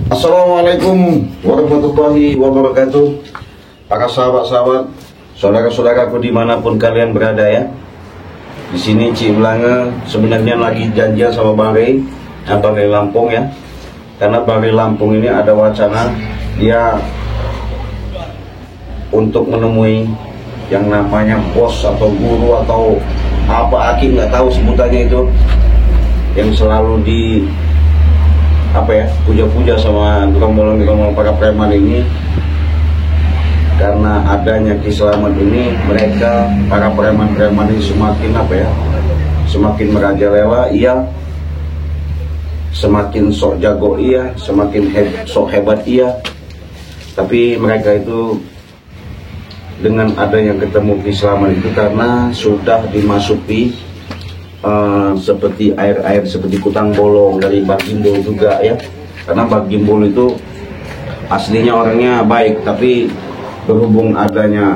Assalamualaikum warahmatullahi wabarakatuh. Para sahabat-sahabat, saudara-saudaraku dimanapun kalian berada ya. Di sini Cik Blange sebenarnya lagi janjian sama Bang Rey, Bang Rey Lampung ya. Karena Bang Rey Lampung ini ada wacana dia untuk menemui yang namanya bos atau guru atau apa hakim, nggak tahu sebutannya itu, yang selalu di puja-puja sama gerombolan para preman ini. Karena adanya Ki Slamet ini, mereka para preman-preman ini semakin semakin merajalela, iya, semakin sok jago, iya, semakin sok hebat, iya. Tapi mereka itu dengan adanya ketemu Ki Slamet itu karena sudah dimasuki seperti air-air seperti kutang bolong dari Bang Gimbol juga ya. Karena Bang Gimbol itu aslinya orangnya baik, tapi berhubung adanya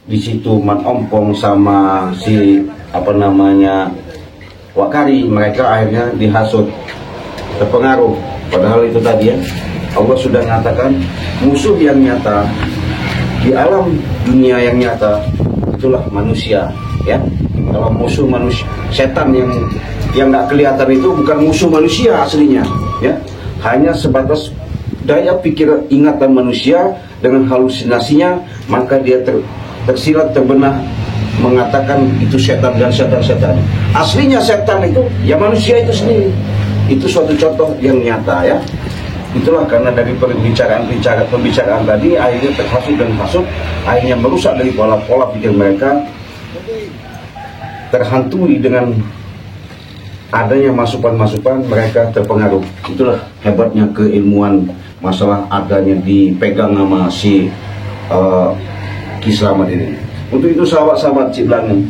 di situ Mat Ompong sama si Wakari, mereka akhirnya dihasut, terpengaruh. Padahal itu tadi ya, Allah sudah mengatakan musuh yang nyata di alam dunia yang nyata itulah manusia ya. Kalau musuh manusia, setan yang nggak kelihatan itu bukan musuh manusia aslinya ya, hanya sebatas daya pikir ingatan manusia dengan halusinasinya, maka dia tersirat terbenah mengatakan itu setan dan setan. Aslinya setan itu ya manusia itu sendiri. Itu suatu contoh yang nyata ya. Itulah karena dari pembicaraan tadi akhirnya terhasut, akhirnya merusak dari pola pikir mereka, terhantui dengan adanya masukan-masukan, mereka terpengaruh. Itulah hebatnya keilmuan masalah adanya dipegang nama si Ki Slamet ini. Untuk itu sahabat-sahabat Cik Blange,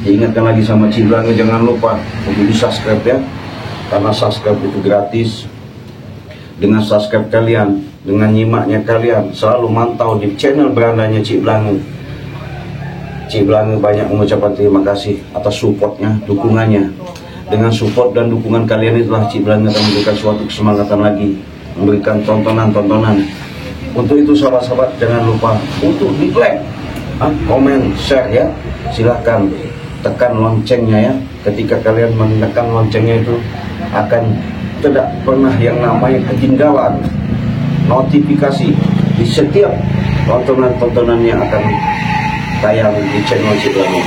diingatkan lagi sama Cik Blange, jangan lupa untuk di subscribe ya, karena subscribe itu gratis. Dengan subscribe kalian, dengan nyimaknya kalian, selalu mantau di channel berandanya Cik Blange. Cik Blange banyak mengucapkan terima kasih atas supportnya, dukungannya. Dengan support dan dukungan kalian itulah Cik Blange akan memberikan suatu kesemangatan lagi, memberikan tontonan-tontonan. Untuk itu sahabat-sahabat, jangan lupa untuk di like, komen, share ya. Silahkan tekan loncengnya ya. Ketika kalian menekan loncengnya itu akan tidak pernah yang namanya ketinggalan notifikasi di setiap tontonan-tontonan yang akan tayang di channel Cik Blange.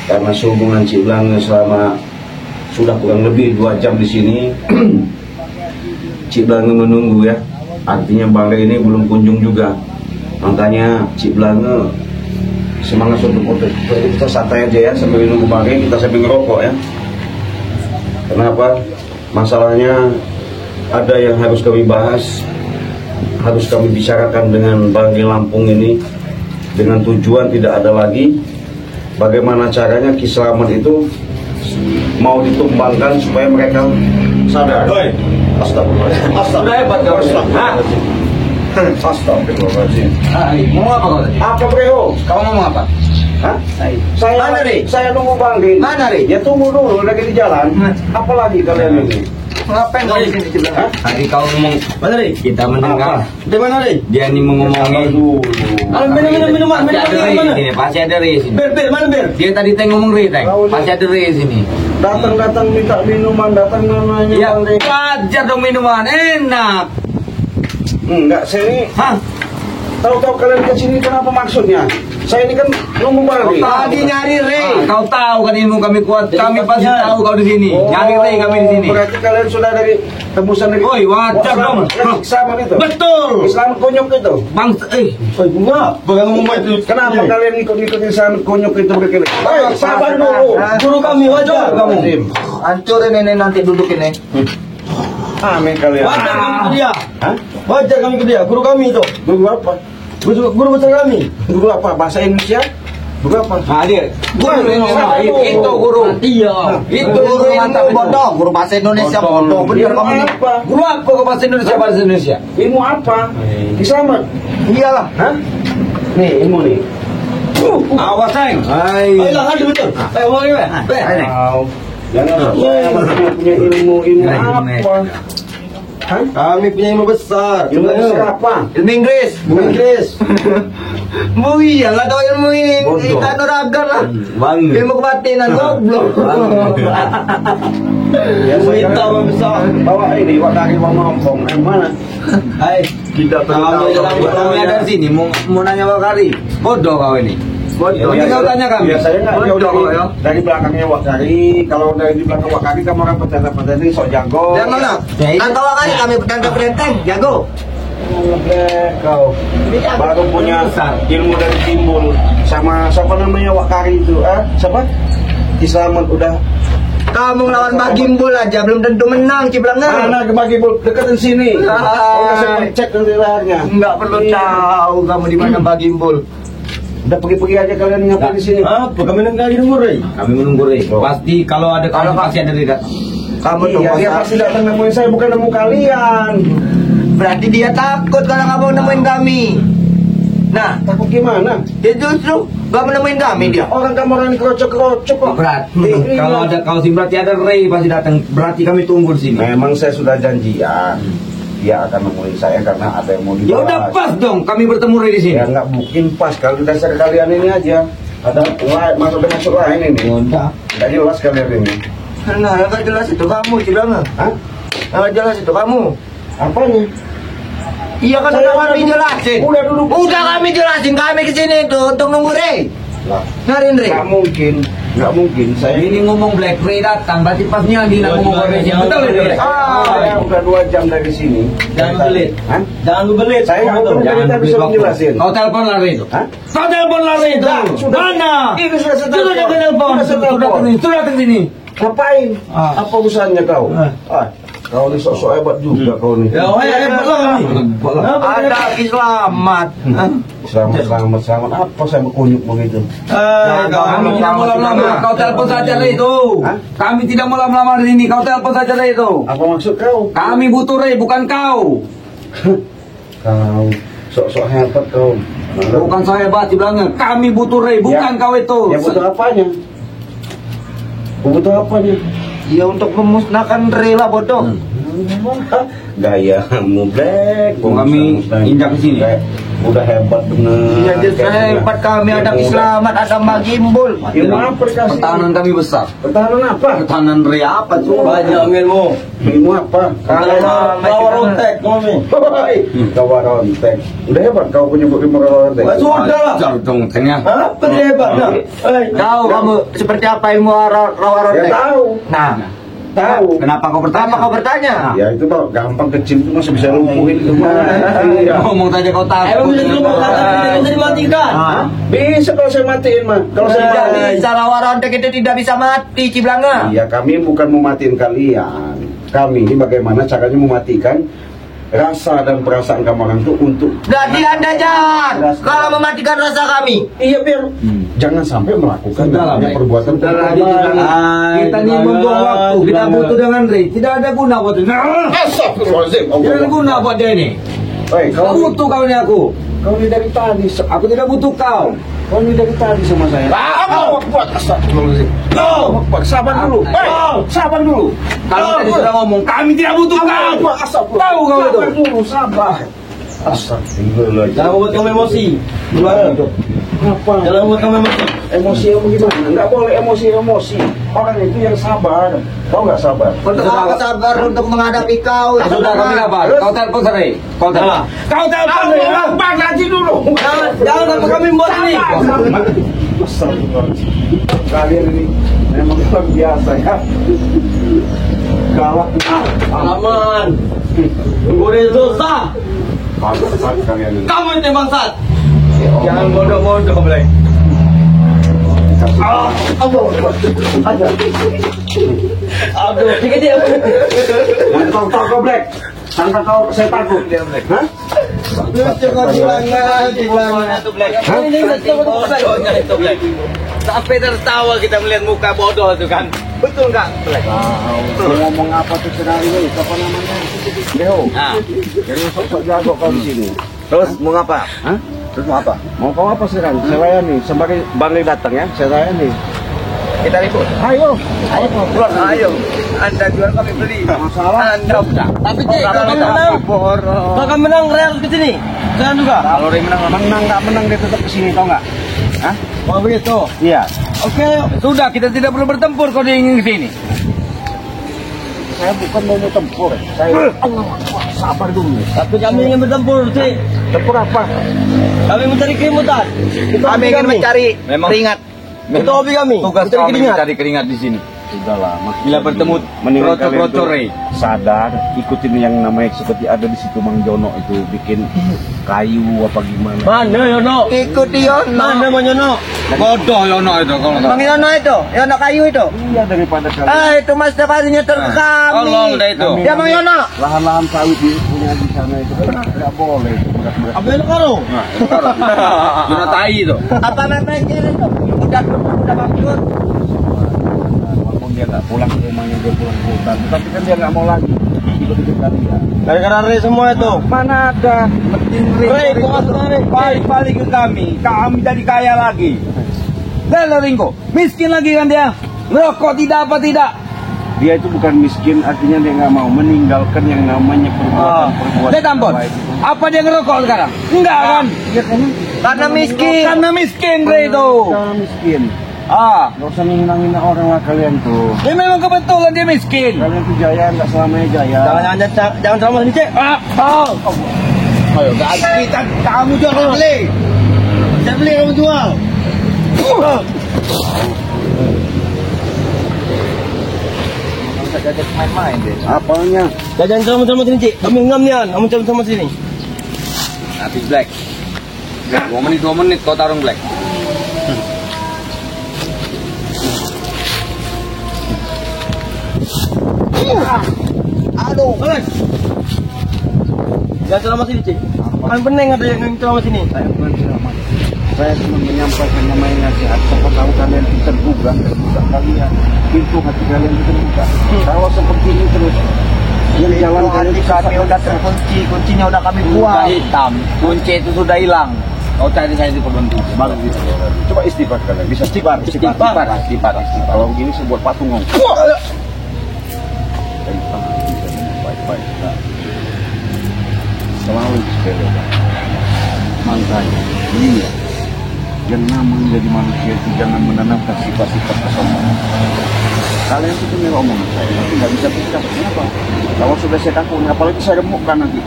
Karena sehubungan Cik Blange selama sudah kurang lebih 2 jam di sini, Cik Blange menunggu ya. Artinya Bang Rey ini belum kunjung juga. Makanya Cik Blange semangat untuk foto. Kita santai aja ya sambil menunggu Bang Rey, kita sambil ngerokok ya. Kenapa? Masalahnya ada yang harus kami bahas, harus kami bicarakan dengan Bang Rey Lampung ini, dengan tujuan tidak ada lagi bagaimana caranya Ki Slamet itu mau ditumbangkan supaya mereka sadar. Astagfirullahaladzim. Astagfirullahaladzim. Astagfirullahaladzim. Mau apa kau tadi? Apa Bro? Kau mau apa? Hah? Mana, Rey? Saya nunggu Bang Rey. Mana, Rey? Ya tunggu dulu, lagi di jalan. Apalagi kalian ini? Ngapain kau di sini Cik Blange? Tadi kau ngomong, Mana Rey? kita mendengar. Di mana Rey? Dia ini mengomongin. Minuman. Sini, pasti ada Rey sini. Bir, mana bir? Dia tadi ngomong Rey, pasti ada Rey sini. Datang minta minuman, datang nanya Ya, Bang Rey. wajar dong minuman, enak. Enggak, saya ini Hah? tahu-tahu kalian ke sini kenapa maksudnya? Saya ini kan nunggu Bang Rey. Tadi nyari Rey. Kau tahu kan ilmu kami kuat. Kami pasti tahu kau di sini. Nyari Rey kami di sini. Berarti kalian sudah dari tembusan dari. Woi, wajar dong. Sama itu. Betul. Islam konyok itu. Bang, Bunga, ngomong itu. Kenapa kalian ikut Islam konyok itu begini? Sabar dulu. Guru kami wajar kamu. Hancurin ini nanti duduk ini. Amin kalian. Wajar kami ke dia. Hah? Wajar kami ke dia. Guru kami itu. Guru apa? Guru besar kami. Guru apa? Bahasa Indonesia? Guru apa? Hadir. Guru Indonesia. Itu guru. Iya. Itu guru mantap bodoh. Guru bahasa Indonesia bodoh. Bener Ilmu kamu ini. apa? Guru apa kau bahasa Indonesia? Bahasa Indonesia. Ilmu apa? Islamat. Iyalah. Hah? Nih ilmu nih. Awas, Seng. Ayolah, ada betul. Ayo, mau gimana? Jangan punya ilmu apa? Hah? Kami punya ilmu besar. Ilmu besar apa? Ilmu Inggris. Ilmu Inggris. Mau iyalah tahu ilmu ini. Bodoh. Kita nuragan lah. Bang. Ilmu kebatinan goblok. Ya, saya Ilmu besar. bawa ini, bawa kaki, bawa mampong. Yang mana? Hai. Tidak Kamu ada sini mau nanya Wak Kari. Bodoh kau ini. Bodoh. Ini kau tanya kami. Biasanya nggak jauh Bodoh kau ya. dari belakangnya Wak Kari. Kalau dari di belakang Wak Kari, kamu orang petani sok jago. Yang mana? Kan kau kali kami petanda perenteng jago. Kau baru punya ilmu dari timbul sama siapa namanya Wak Kari itu? Siapa? Kisaman udah. Kamu lawan Bagimbul aja belum tentu menang Ciblanga. Mana ke Bagimbul deketin sini. Kau kasih cek nanti lehernya. Enggak perlu tahu kamu di mana Bagimbul. Udah pergi-pergi aja kalian ngapain di sini? Apa? Kami nunggu Rey. Kami menunggu Rey. Oh. Pasti kalau ada kamu pasti ada Rey. Kamu tunggu Iya, dia pasti datang nemuin saya, bukan nemu kalian. Berarti dia takut kalau nggak mau nemuin kami. Nah, Takut gimana? dia justru nggak mau nemuin kami dia. Orang kamu orang kerocok-kerocok kok. Berarti kalau ada kau sih berarti ada Rey pasti datang. Berarti kami tunggu di sini. Memang saya sudah janjian. Dia akan nemuin saya karena ada yang mau Ya dibahas. udah pas dong kami bertemu Rey di sini. Ya nggak mungkin pas kalau dasar kalian ini aja. Ada lain masuk lain ini. Udah. Nggak jelas kalian ini. Nah, yang nggak jelas itu kamu Ciblanga. Hah? Yang nggak jelas itu kamu. Apanya? Iya kan Saya udah kami duduk. jelasin. Udah duduk. Udah kami jelasin kami kesini itu untuk nunggu Rey. Lah, Nyariin Rey. nggak mungkin. Saya Ini ngomong Black Ray datang, berarti pasnya Andi nak ngomong Ray. Betul itu. saya udah 2 jam dari sini. Jangan belit. Hah? Jangan lu belit. Saya nggak tahu. Jangan Kita beli bisa waktu. menjelasin. Kau telepon Ray itu. Hah? Kau telepon Ray itu. Sudah. Mana? Ini sudah saya Sudah telepon. telepon. Sudah saya telepon. Sudah ke sini. Ngapain? Ah. Apa urusannya kau? Kau ini sok-sok hebat juga kau nih. Ya, hebat lah kami. Ada selamat. Selamat. Apa saya berkunyuk begitu? Kami tidak mau lama-lama. Kau telepon saja Ray itu. Hah? Kami tidak mau lama-lama di sini. Kau telepon saja Ray itu. Apa maksud kau? Kami butuh Ray, bukan kau. Kau sok-sok hebat kau. Bukan saya hebat bilangnya. Kami butuh Ray, bukan Ya. kau itu. Ya butuh apanya? Butuh apanya? Ya untuk memusnahkan Ray lah bodoh. Gayamu Black. Kami injak ke sini. Udah hebat bener. Iya, hebat kami ada Selamat, ada Magimbul. Ilmu apa dikasih? Pertahanan kami besar. Pertahanan apa? Pertahanan Ray apa tuh? Banyak ilmu. Ilmu apa? Power rontek kami. Hoi, kau rontek. Udah hebat kau punya ilmu rontek. Sudah lah. Jar dong tengah. Apa dia hebat? Tahu kamu seperti apa ilmu rawa Ya rontek? tahu. Nah, Tahu. kenapa kau bertanya? Kau bertanya? Ya itu tau gampang kecil itu masih bisa lumpuhin itu mah. Iya. Ngomong tanya kau tahu. Emang bisa dulu bisa dimatikan? Hah? Bisa kalau saya matiin mah. Kalau saya Tidak jadi. bisa rawa rontek itu tidak bisa mati Ciblanga. Iya, kami bukan mematiin kalian. Kami ini bagaimana caranya mematikan rasa dan perasaan kamu orang itu untuk Berarti anda jahat kalau mematikan rasa kami. iya biar jangan sampai melakukan Sudahlah, namanya Baik. perbuatan Sudahlah, perbuatan. Kita ini membuang waktu. Kita butuh dengan Ray. Tidak ada guna buat ini. Astagfirullahaladzim. Tidak ada guna buat dia ini. Hei, Kau kau butuh kau ini aku. kau ini dari tadi. Aku tidak butuh kau. Kau ini dari tadi sama saya. Apa buat astagfirullahaladzim. Sabar dulu. Hei, sabar dulu. Kalau tadi sudah ngomong, kami tidak butuh kau. Tahu kau itu. Sabar dulu, sabar. Astagfirullahaladzim. Jangan buat kamu emosi. Apa? Jangan buat kamu emosi. Emosi gimana? Nggak boleh emosi. Orang itu yang sabar. Kau nggak sabar. Untuk apa sabar untuk menghadapi kau? Sudah kami kabar. Kau telepon Ray. Kau telepon. Kau telepon Ray. Bang, nanti dulu. Jangan sampai kami buat ini. Astagfirullahaladzim. Kalian ini memang luar biasa ya. Galak. Aman. Boleh susah. Bangsat kalian ini. Kamu itu bangsat. Jangan bodoh-bodoh, Black. Aduh, dikit dia. Jangan kau Black. Sangka kau saya takut. Hah? Sampai tertawa kita melihat muka bodoh itu kan. Betul nggak, Black? Kau ngomong apa tuh skenario? Siapa namanya? Leo. Nah, Yang sok-sok jago kau di sini. terus mau ngapa? Hah? Terus mau apa? Mau kau apa sekarang? Saya layani. Sebagai Bang datang ya, saya layani. Kita ribut. Ayo. Keluar, ayo. Anda jual kami beli. Masalah. Anda udah. Tapi Cik, kalau kamu menang, kalau kamu menang Real ke sini. Jangan juga. Kalau dia menang nggak menang dia tetap kesini tau nggak? Hah? Oh begitu. Iya. Oke, Sudah, kita tidak perlu bertempur kalau dia ingin ke sini. Saya bukan mau tempur. Saya sabar dulu. tapi kami ingin bertempur, Cik. Tempur apa? Kami mencari kerimutan. Itu Kami hobi ingin mencari Memang- keringat. Itu hobi kami. Tugas mencari kami keringat. mencari keringat di sini. Sudahlah. Bila bertemu kroco-kroco, Rey. Sadar, ikutin yang namanya seperti ada di situ Mang Jono itu bikin kayu apa gimana. Mana Yono? Ikuti Yono. Mana Mang Yono? Bodoh Yono itu kalau Bang Yono itu, Yono kayu itu. Iya daripada kalian Itu Mas Daparinya ke kami. tolong dah itu. Ya Bang Yono. lahan-lahan sawit di punya di sana itu kan nggak boleh itu berat-berat. Apa yang karo? Yono tai itu. Apa namanya itu? Udah bangkrut. Walaupun dia nggak pulang ke rumahnya dia pulang ke hutan, tapi kan dia nggak mau lagi ikut-ikut kalian. Gara-gara Rey semua itu. Mana ada penting Rey, kok nggak Rey? Balik ke kami jadi kaya lagi. Dan Ringo, miskin lagi kan dia. Rokok tidak apa tidak. dia itu bukan miskin, artinya dia nggak mau meninggalkan yang namanya perbuatan Dia tampon. baik itu. Apa dia ngerokok sekarang? Enggak kan? Iya kan? Karena miskin. Karena miskin Rey itu. Jangan miskin. Ah, Nggak usah ngina-ngina orang lah kalian tuh. dia memang kebetulan dia miskin. Kalian tuh jaya, nggak selamanya jaya. Jangan sama sini, Cik. Ayo, kita kamu jual Jangan beli. Jangan beli kamu jual. Jajak main-main deh. Apanya? Jangan sama sini, Cik. Kami ngam nian. Kamu sama sini. Nanti Black. 2 menit kau tarung Black. Aduh, Alex. Jangan sama sini, Cik. Kan peneng ada yang sama sini. Saya bukan ceramah. Saya cuma menyampaikan namanya nasihat. Siapa tahu kalian tergugah kalian. Pintu hati kalian itu terbuka. Kalau seperti ini terus, yang jalan kalian Hati kami udah terkunci, kuncinya udah kami Sudah buang. hitam, kunci itu sudah hilang. Kau cari saya di kebun itu. bagus gitu. Coba istighfar kalian. Bisa istighfar. Istighfar. Kalau begini saya buat patung ngomong. Baik-baik. Nah. Selalu sepele. Makanya, iya. Yang namanya jadi manusia itu jangan menanamkan sifat-sifat kesombongan. Kalian itu punya omongan saya, tapi nggak bisa pecah. Kenapa? Kalau sudah saya takut, apalagi saya remukkan nanti.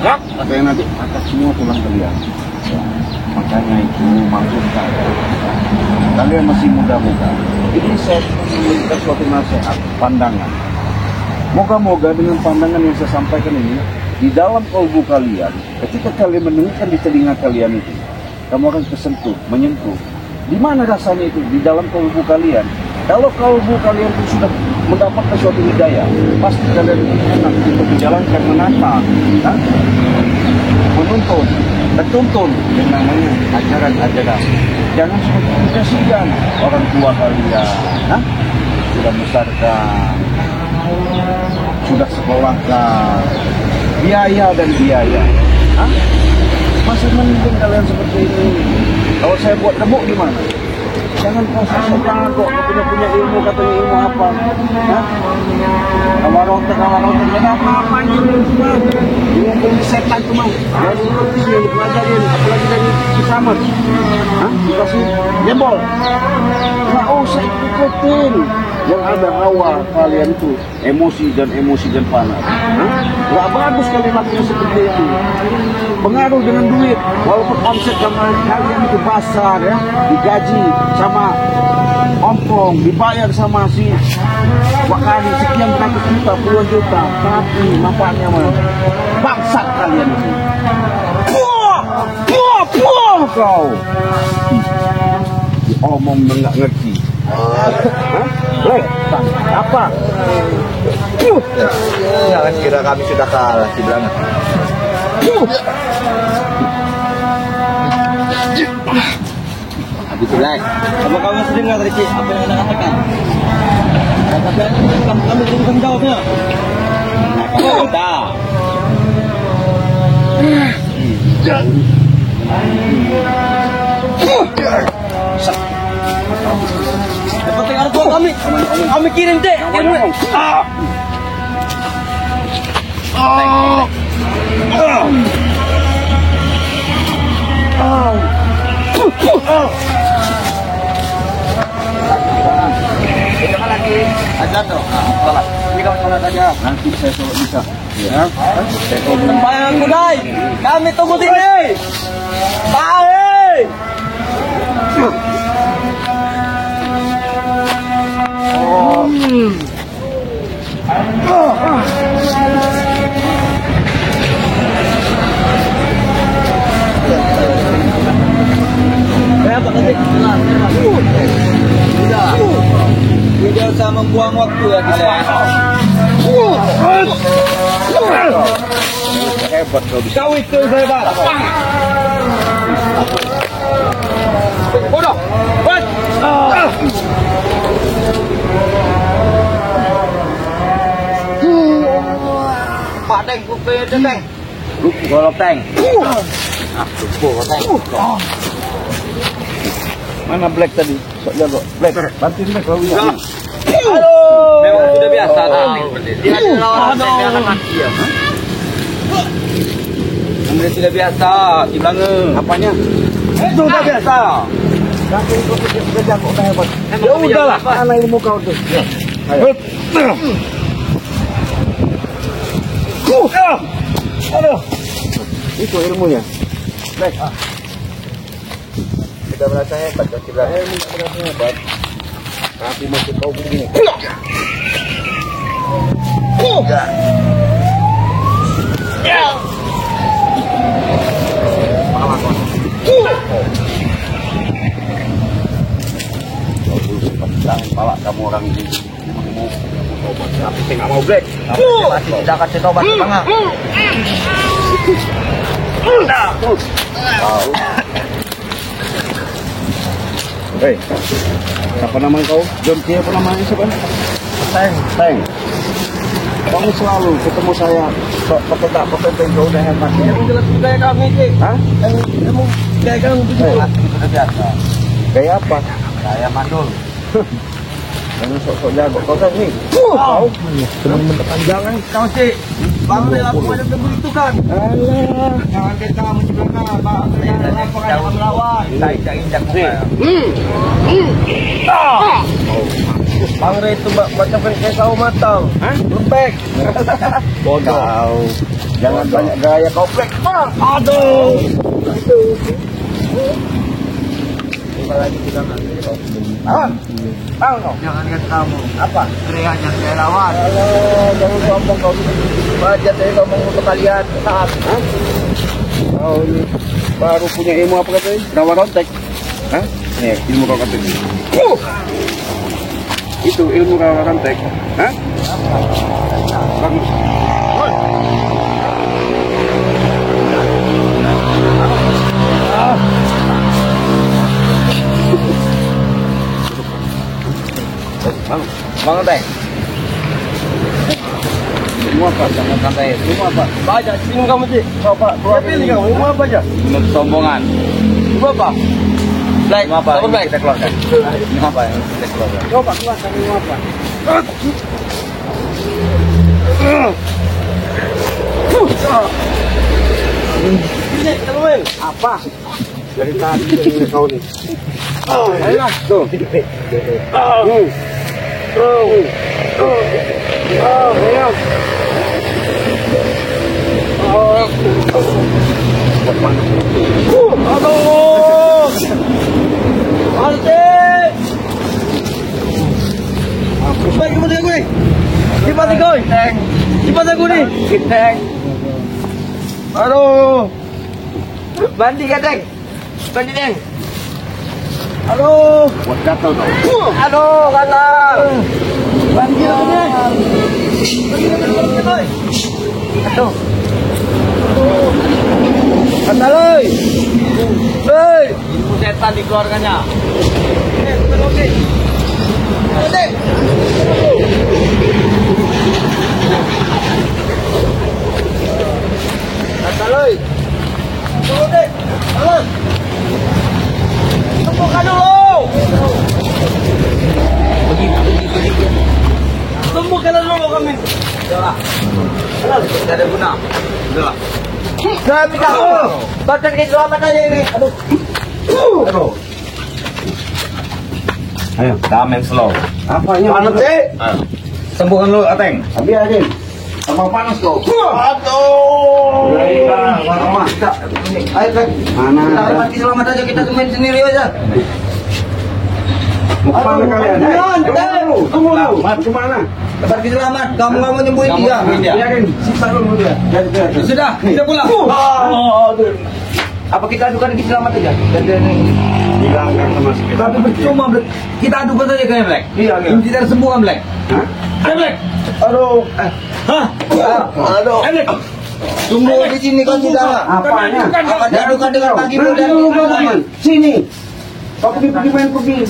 Apa yang nanti akan semua tulang kalian. Ya. Makanya itu maksud saya. Kalian masih muda-muda. Ini saya memberikan suatu nasihat, pandangan. Moga-moga dengan pandangan yang saya sampaikan ini, di dalam kalbu kalian, ketika kalian mendengarkan di telinga kalian itu, kamu akan tersentuh, menyentuh. Di mana rasanya itu? Di dalam kalbu kalian. Kalau kalbu kalian itu sudah mendapatkan suatu hidayah, pasti kalian enak untuk menjalankan, menata, kan? Menuntun, tertuntun yang namanya ajaran-ajaran. Jangan seperti kasihan orang tua kalian, nah? Sudah besarkan, sudah sekolahkan, biaya dan biaya. Hah? Masih mending kalian seperti ini. Kalau saya buat gemuk gimana? Jangan kau jangan kok punya ilmu, katanya ilmu apa? Hah? Kawarotek, ada apa-apa ini semua. Ilmu setan cuma. Yang seperti yang dipelajarin, apalagi dari kisamat. Hah? Dikasih jebol. Nggak usah ikutin. Yang ada hawa kalian itu emosi dan panas. Hah? Nggak bagus kalian lakukan seperti itu. Pengaruh dengan duit, walaupun omset kalian itu besar ya, digaji sama ompong, dibayar sama si wakali sekian ratus juta, puluhan juta, tapi manfaatnya mah bangsat kalian itu. Puah kau. Diomong nggak ngerti. Hah? Apa? Jangan kira kami sudah kalah, si Belanda. Habis Black. Apa kamu sudah dengar tadi, Cik? Apa yang Anda katakan? Tapi kami belum jawabnya. Kita. Penting orang tua kami. Kami kirim dek. Ajar tuh. Salah. Ini kamu sholat aja. Nanti saya sholat bisa. Ya. Sembahyang kudai. Kami tunggu sini. Baik. Tidak usah membuang waktu ya kalian. Hebat kau bisa. Kau itu hebat. Bodoh. Buat. Pak Deng, kupe Deng. Golok Deng. Mana Black tadi? Sok jago. Black. Bantuin Black kalau bisa. Aduh. Memang sudah biasa tanding seperti itu. Dia ada lawan saya akan mati ya. Memang sudah biasa di belakang. Apanya? Sudah biasa. Kaki kau sudah jago kan hebat. Ya udahlah. Mana ilmu kau tuh? Ya. Ayo. Aduh. Itu ilmunya. Black. Sudah merasa hebat kan di belakang. Ilmu berapa hebat? Tapi masih kau begini. Jangan pala kamu orang ini. Tapi saya nggak mau Black. Masih tidak akan setobat semangat. Tahu. Hei, siapa nama kau? John Kia apa namanya siapa? Teng. Teng. Kamu selalu ketemu saya. Pepetak kau udah hebat. Yang jelas budaya kami sih. Hah? Emang budaya kami itu sudah biasa. Gaya apa? Saya mandul. Jangan sok-sok jago. Kau kan nih. Kau. Senang berkepanjangan kau sih. Bang Lela punya begitu kan. Alah. Jangan kita menjelaskan Bang Lela pengen melawan. Kita injak Bang Lela itu macam kayak sawo matang. Hah? Lembek. Bodoh. Jangan banyak gaya kau Black. Aduh. Lagi kita nanti Bang. Bang kau. jangan kan kamu Apa? teriaknya saya lawan. Alah, jangan sombong kau. Baca saya ngomong untuk kalian saat Kau ini baru punya ilmu apa katanya? Rawa kontak. Hah? Nih, ilmu rawa kontak. Itu ilmu rawa kontak. Hah? Bagus. Bang Teng. Ilmu apa? Jangan santai. Ilmu apa? baca sini kamu sih Bapak, dia pilih kamu ilmu apa aja Ilmu kesombongan. ilmu apa Black Ilmu apa? Double Ini Black kita keluarkan. Ilmu apa yang kita keluarkan? Coba keluarkan ilmu apa? ini kita main Apa? Dari tadi ini kau nih. Ayolah, tuh. Ayo. aduh Arte baik kepada gue cepat gue cepat aku nih aduh bandi kadang bandi deng aduh Buat gatal kau. aduh gatal bandi aku deng aduh gatal oi Ilmu setan dikeluarkannya. oke gatal oi oke temukan dulu Sembuhkanlah dulu kami. Udahlah. Tidak ada guna. Udahlah. Saya minta badan keselamatan aja ini. Aduh. Aduh. Ayo, damen slow. Apanya? Panas sih. Sembuhkan lu, Ateng. Abi Adin. Tambah panas kau. Aduh. Ayo kan. Mana? Dapat keselamatan aja kita temuin sendiri aja. Mau kemana kalian? Tunggu dulu. Kemana? Dapat keselamatan. Kamu nggak mau nyembuhin dia. Iya kan. Siksa dulu dia. Jadi. Sudah, kita pulang. Apa kita adukan keselamatan aja? Hilangkan sama si kita. Tapi percuma, Black. Kita adukan saja ke Black. Iya, iya. Ini tidak sembuh, Black. Hah? Black. Aduh. Hah? Aduh. Black. Tunggu di sini kan sudah. Apanya? Apa diadukan dengan kakimu dan teman. Sini. Kau pergi main pergi.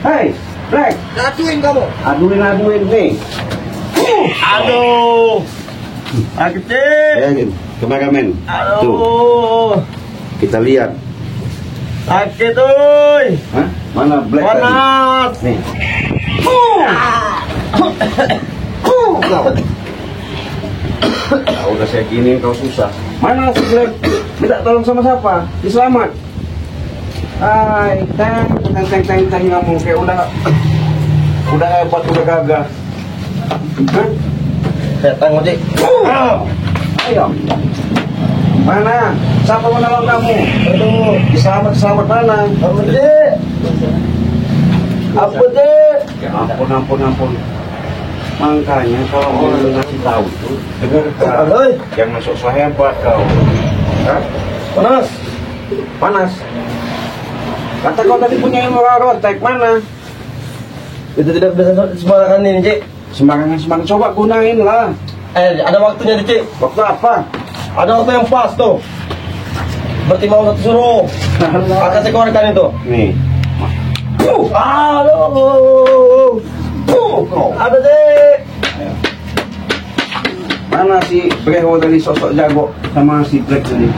Hei, Black. aduin kamu. Aduin nih. Aduh. Sakit. Ya, kameramen. Tuh, Aduh. kita lihat. Sakit, oi. Hah? Mana Black tadi? Panas. Nih. Kau udah saya gini kau susah. Mana si Black? Minta tolong sama siapa? Selamat. Hai, teng kamu kayak udah hebat, udah gagah. Hah? Saya tanggung Cik. Ayo. Mana? Siapa mau nolong kamu? Aduh, selamat mana? Cik. Apa Cik? Ya ampun. Makanya kalau orang ngasih tahu tuh dengar. Oi. Jangan sok hebat kau. Hah? Panas. Kata kau tadi punya ilmu rotek mana? Itu tidak bisa sembarangan ini Cik. Sembarangan coba gunain lah. Ada waktunya nih Cik. Waktu apa? Ada waktu yang pas tuh. Berarti mau satu suruh. Akan saya keluarkan itu. Nih. Aduh. Ada Cik. Mana si Breho tadi sosok jago sama si Black tadi?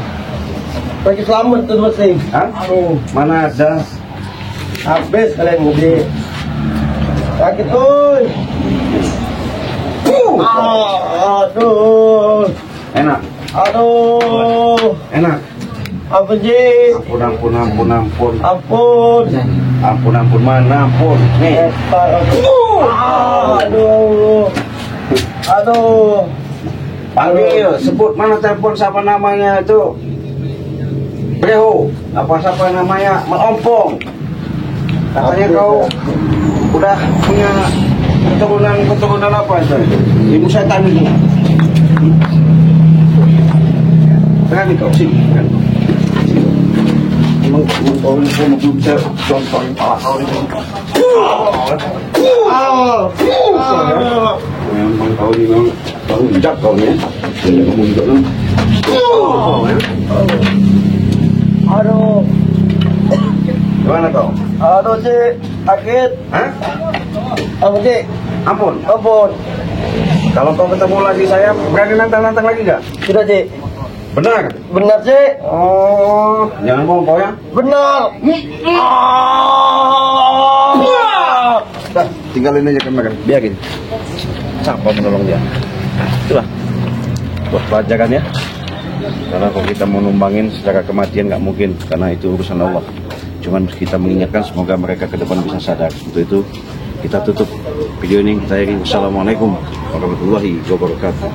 Lagi selamat tuh buat sih. Hah? Aduh. Mana ada? Habis kalian ngudi. Sakit oi. Aduh. Enak. Aduh. Enak. Apa Cik? Ampun. Ampun. Mana ampun. Nih. Aduh. Panggil, sebut mana telepon siapa namanya itu? Breho, apa siapa namanya? Melompong. Katanya kau udah punya keturunan apa itu? Ibu setan itu. Berani kau sini kan? Emang kau bisa contohin pala kau ini. Memang kau ini memang kau injak kau ni. Jangan ngomong injak lah. Aduh. Gimana kau? Aduh Cik, sakit. Hah? Apa Cik? Ampun. Ampun. Kalau kau ketemu lagi saya berani nantang lagi nggak? Sudah Cik. Benar. Benar Cik. Oh, jangan bohong kau ya. Benar. Dah, tinggalin aja kamera, biarin. Siapa menolong dia? Itulah buat pelajaran ya. Karena kalau kita mau numbangin secara kematian nggak mungkin, karena itu urusan Allah. Cuman kita mengingatkan semoga mereka ke depan bisa sadar. Untuk itu kita tutup video ini. Kita akhiri. Wassalamualaikum warahmatullahi wabarakatuh.